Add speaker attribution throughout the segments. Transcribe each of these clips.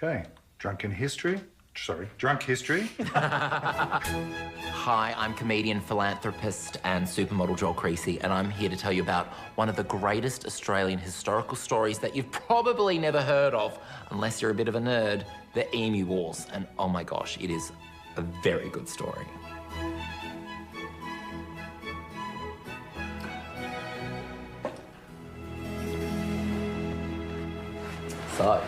Speaker 1: Okay, drunk history.
Speaker 2: Hi, I'm comedian, philanthropist and supermodel Joel Creasey, and I'm here to tell you about one of the greatest Australian historical stories that you've probably never heard of, unless you're a bit of a nerd, the Emu Wars. And oh my gosh, it is a very good story. So...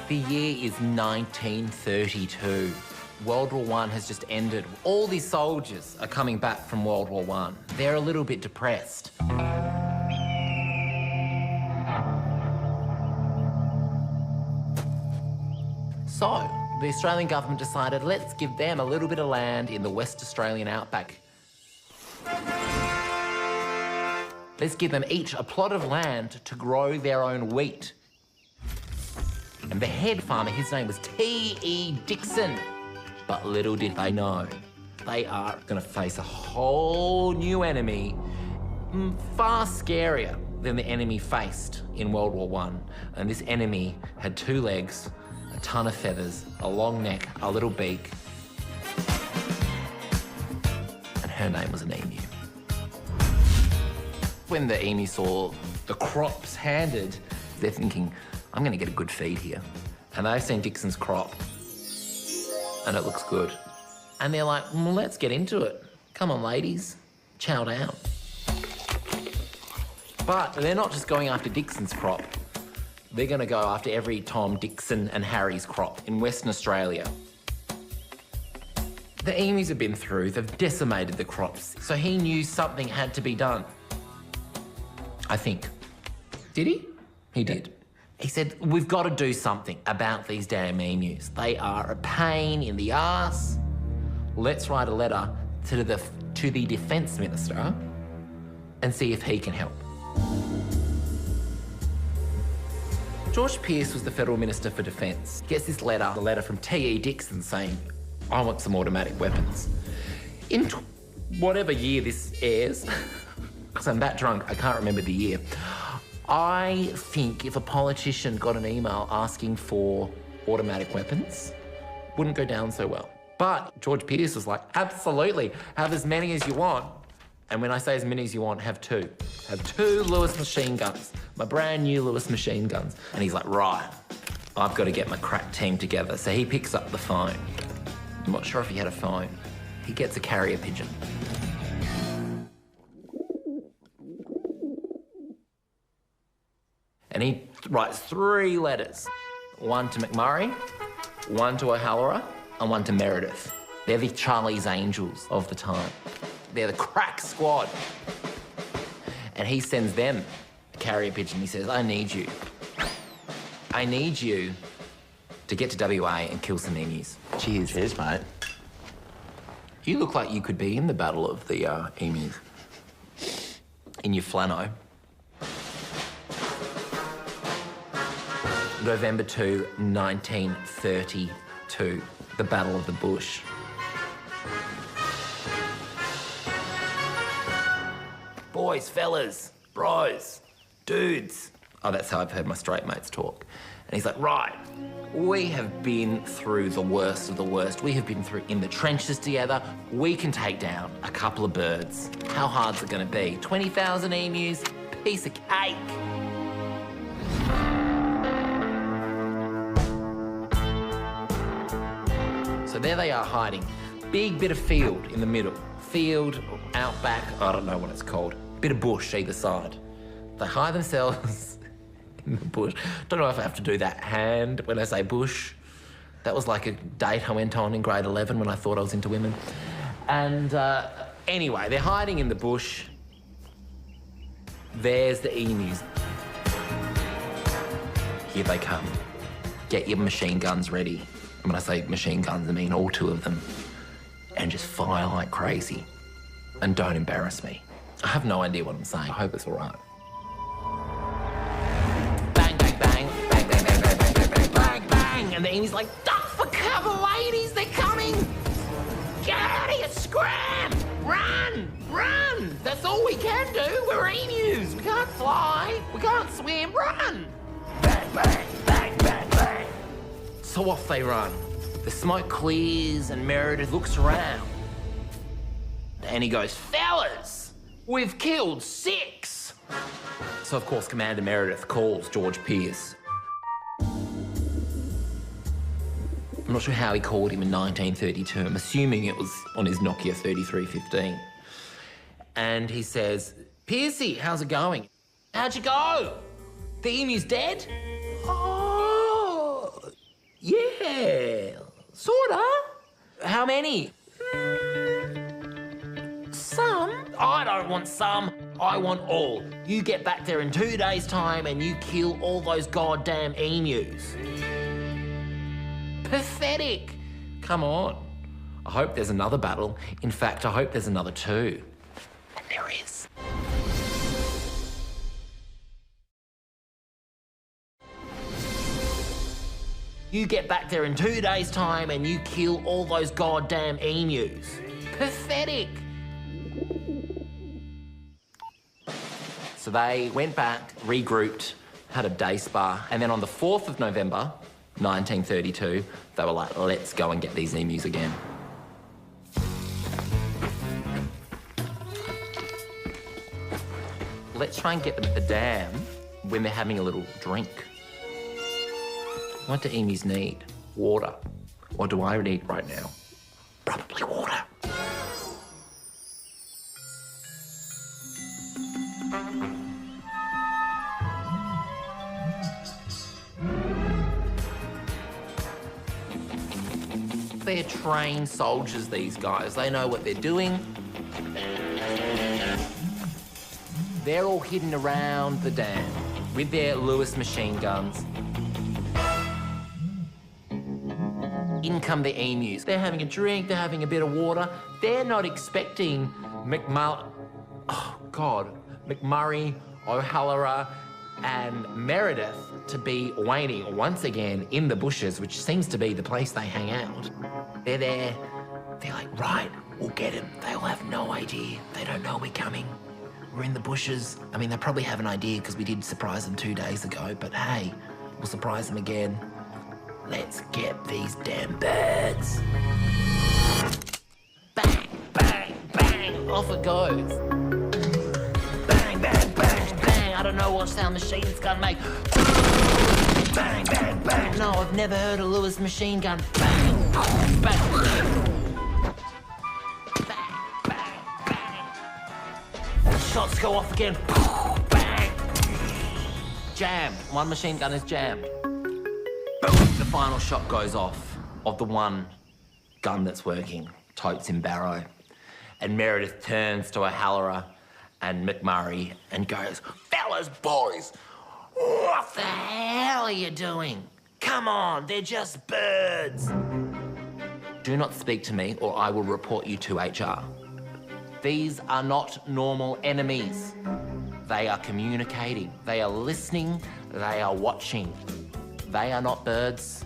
Speaker 2: The year is 1932. World War I has just ended. All these soldiers are coming back from World War I. They're a little bit depressed. So, the Australian government decided, let's give them a little bit of land in the West Australian outback. Let's give them each a plot of land to grow their own wheat. And the head farmer, his name was T.E. Dixon. But little did they know, they are going to face a whole new enemy, far scarier than the enemy faced in World War I. And this enemy had 2 legs, a ton of feathers, a long neck, a little beak. And her name was an emu. When the emu saw the crops handed, they're thinking, I'm going to get a good feed here. And they've seen Dixon's crop, and it looks good. And they're like, well, let's get into it. Come on, ladies, chow down. But they're not just going after Dixon's crop. They're going to go after every Tom, Dixon and Harry's crop in Western Australia. The emus have been through, they've decimated the crops, so he knew something had to be done. I think. Did he? He did. He said, we've got to do something about these damn emus. They are a pain in the arse. Let's write a letter to the Defence Minister and see if he can help. George Pearce was the Federal Minister for Defence. Gets this letter, a letter from T.E. Dixon saying, I want some automatic weapons. In whatever year this airs, because I'm that drunk, I can't remember the year, I think if a politician got an email asking for automatic weapons, wouldn't go down so well. But George Pearce was like, absolutely, have as many as you want. And when I say as many as you want, have 2. Have 2 Lewis machine guns, my brand new Lewis machine guns. And he's like, right, I've got to get my crack team together. So he picks up the phone. I'm not sure if he had a phone. He gets a carrier pigeon. And he writes 3 letters. 1 to McMurray, 1 to O'Halloran, and 1 to Meredith. They're the Charlie's Angels of the time. They're the crack squad. And he sends them a carrier pigeon. He says, I need you. I need you to get to WA and kill some emus. Cheers.
Speaker 3: Cheers, mate.
Speaker 2: You look like you could be in the Battle of the Emus. In your flannel. November 2, 1932, the Battle of the Bush. Boys, fellas, bros, dudes. Oh, that's how I've heard my straight mates talk. And he's like, right, we have been through the worst of the worst. We have been through in the trenches together. We can take down a couple of birds. How hard's it gonna be? 20,000 emus, piece of cake. So there they are hiding. Big bit of field in the middle. Field, outback, I don't know what it's called. Bit of bush either side. They hide themselves in the bush. Don't know if I have to do that hand when I say bush. That was like a date I went on in grade 11 when I thought I was into women. And anyway, they're hiding in the bush. There's the emus. Here they come. Get your machine guns ready. And when I say machine guns, I mean all 2 of them. And just fire like crazy. And don't embarrass me. I have no idea what I'm saying. I hope it's all right. Bang, bang, bang, bang, bang, bang, bang, bang, bang, bang, bang. And the enemy's like, duck for cover, ladies, they're coming. Get out of here, scram, run, run. That's all all we can do. We're emus. We can't fly. We can't swim. Run! Bang, bang, bang, bang, bang. So off they run. The smoke clears and Meredith looks around. And he goes, fellas, we've killed 6. So, of course, Commander Meredith calls George Pearce. I'm not sure how he called him in 1932. I'm assuming it was on his Nokia 3315. And he says, Pearcey, how's it going? How'd you go? The emu's dead? Oh, yeah, sorta. How many? Some. I don't want some. I want all. You get back there in 2 days' time and you kill all those goddamn emus. Pathetic. Come on. I hope there's another battle. In fact, I hope there's another 2. And there is. You get back there in 2 days' time and you kill all those goddamn emus. Pathetic. So they went back, regrouped, had a day spa, and then on the 4th of November, 1932, they were like, let's go and get these emus again. Let's try and get them at the dam when they're having a little drink. What do emus need? Water. What do I need right now? Probably water. They're trained soldiers, these guys. They know what they're doing. They're all hidden around the dam with their Lewis machine guns. In come the emus. They're having a drink, they're having a bit of water. They're not expecting McMurray, O'Halloran, and Meredith to be waiting once again in the bushes, which seems to be the place they hang out. They're there. They're like, right, we'll get him. They'll have no idea. They don't know we're coming. We're in the bushes. I mean, they probably have an idea because we did surprise them 2 days ago, but hey, we'll surprise them again. Let's get these damn birds. Bang, bang, bang, off it goes. Bang, bang, bang, bang. I don't know what sound machine's gonna make. Bang, bang, bang. No, I've never heard a Lewis machine gun. Bang, bang, bang. Bang, bang, bang. Shots go off again. Bang. Jammed. One machine gun is jammed. The final shot goes off of the one gun that's working, totes in barrow. And Meredith turns to O'Halloran and McMurray and goes, fellas, boys, what the hell are you doing? Come on, they're just birds. Do not speak to me or I will report you to HR. These are not normal enemies. They are communicating, they are listening, they are watching. They are not birds,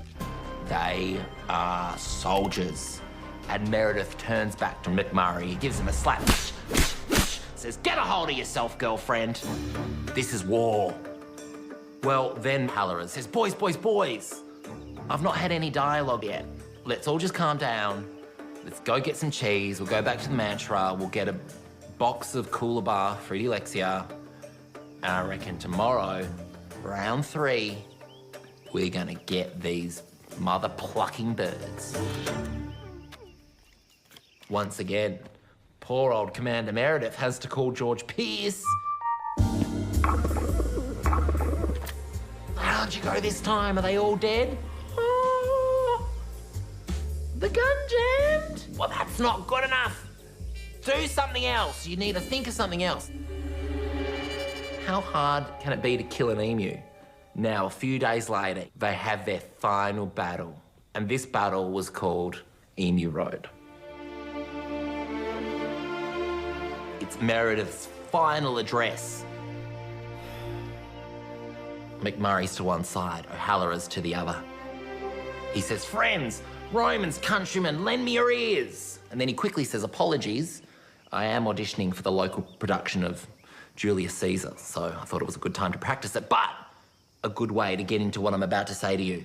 Speaker 2: they are soldiers. And Meredith turns back to McMurray, gives him a slap, says, get a hold of yourself, girlfriend. This is war. Well, then Halloran says, boys, boys, boys, I've not had any dialogue yet. Let's all just calm down. Let's go get some cheese. We'll go back to the mantra. We'll get a box of Cooler Bar, Fruity Lexia. And I reckon tomorrow, round 3, we're gonna get these mother-plucking birds. Once again, poor old Commander Meredith has to call George Pearce. How'd you go this time? Are they all dead? Oh, the gun jammed? Well, that's not good enough. Do something else. You need to think of something else. How hard can it be to kill an emu? Now, a few days later, they have their final battle. And this battle was called Emu Road. It's Meredith's final address. McMurray's to one side, O'Halloran's to the other. He says, friends, Romans, countrymen, lend me your ears. And then he quickly says, apologies. I am auditioning for the local production of Julius Caesar, so I thought it was a good time to practice it, but a good way to get into what I'm about to say to you.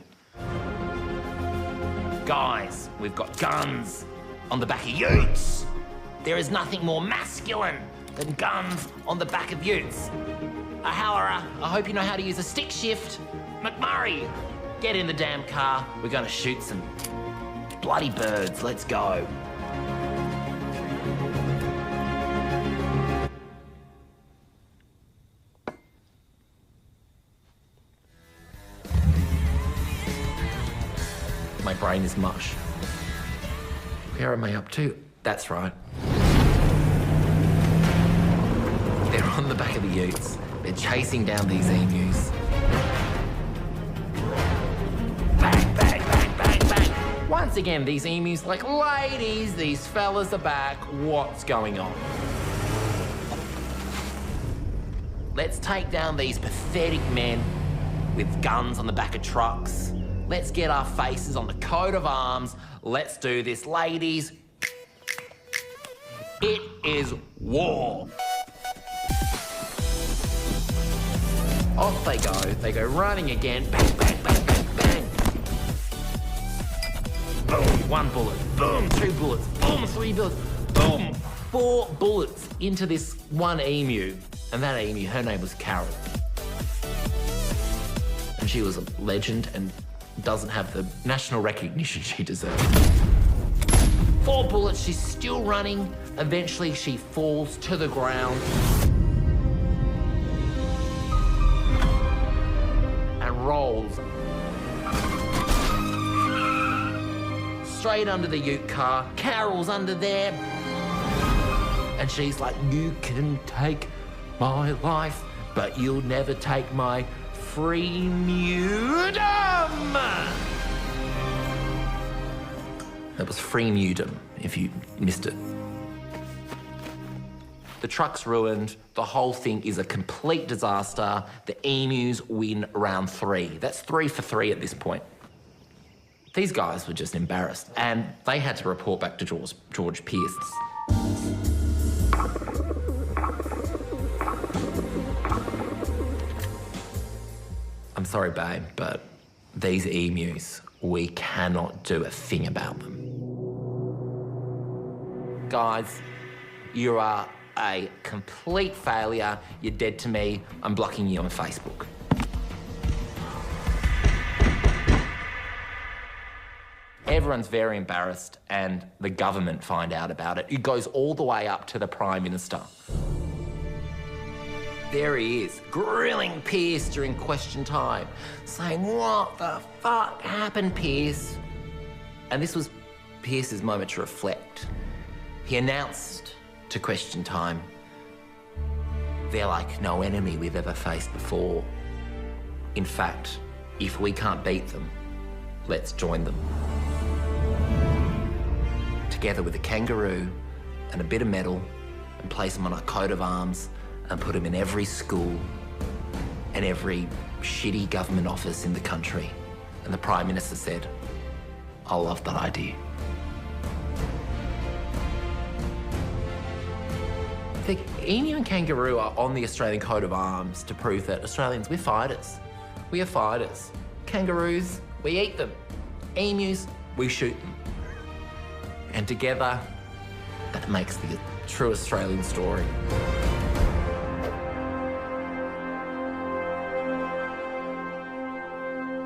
Speaker 2: Guys, we've got guns on the back of utes. There is nothing more masculine than guns on the back of utes. Ahallera, I hope you know how to use a stick shift. McMurray, get in the damn car. We're gonna shoot some bloody birds. Let's go. My brain is mush. Where am I up to? That's right. They're on the back of the utes. They're chasing down these emus. Bang, bang, bang, bang, bang. Once again, these emus like, ladies, these fellas are back. What's going on? Let's take down these pathetic men with guns on the back of trucks. Let's get our faces on the coat of arms. Let's do this, ladies. It is war. Off they go. They go running again. Bang, bang, bang, bang, bang. Boom, 1 bullet. Boom, 2 bullets. Boom, 3 bullets. Boom, 4 bullets into this one emu. And that emu, her name was Carol. And she was a legend and doesn't have the national recognition she deserves. 4 bullets, she's still running. Eventually she falls to the ground. And rolls straight under the ute car. Carol's under there. And she's like, you can take my life, but you'll never take my freedom. That was freemudum, if you missed it. The truck's ruined. The whole thing is a complete disaster. The emus win round 3. That's 3 for 3 at this point. These guys were just embarrassed, and they had to report back to George Pearce. I'm sorry, babe, but these emus, we cannot do a thing about them. Guys, you are a complete failure. You're dead to me. I'm blocking you on Facebook. Everyone's very embarrassed, and the government find out about it. It goes all the way up to the Prime Minister. There he is, grilling Pearce during question time, saying, what the fuck happened, Pearce? And this was Pearce's moment to reflect. He announced to question time, they're like no enemy we've ever faced before. In fact, if we can't beat them, let's join them. Together with a kangaroo and a bit of metal, and place them on a coat of arms, and put them in every school and every shitty government office in the country. And the Prime Minister said, I love that idea. The emu and kangaroo are on the Australian coat of arms to prove that Australians, we're fighters. We are fighters. Kangaroos, we eat them. Emus, we shoot them. And together, that makes the true Australian story.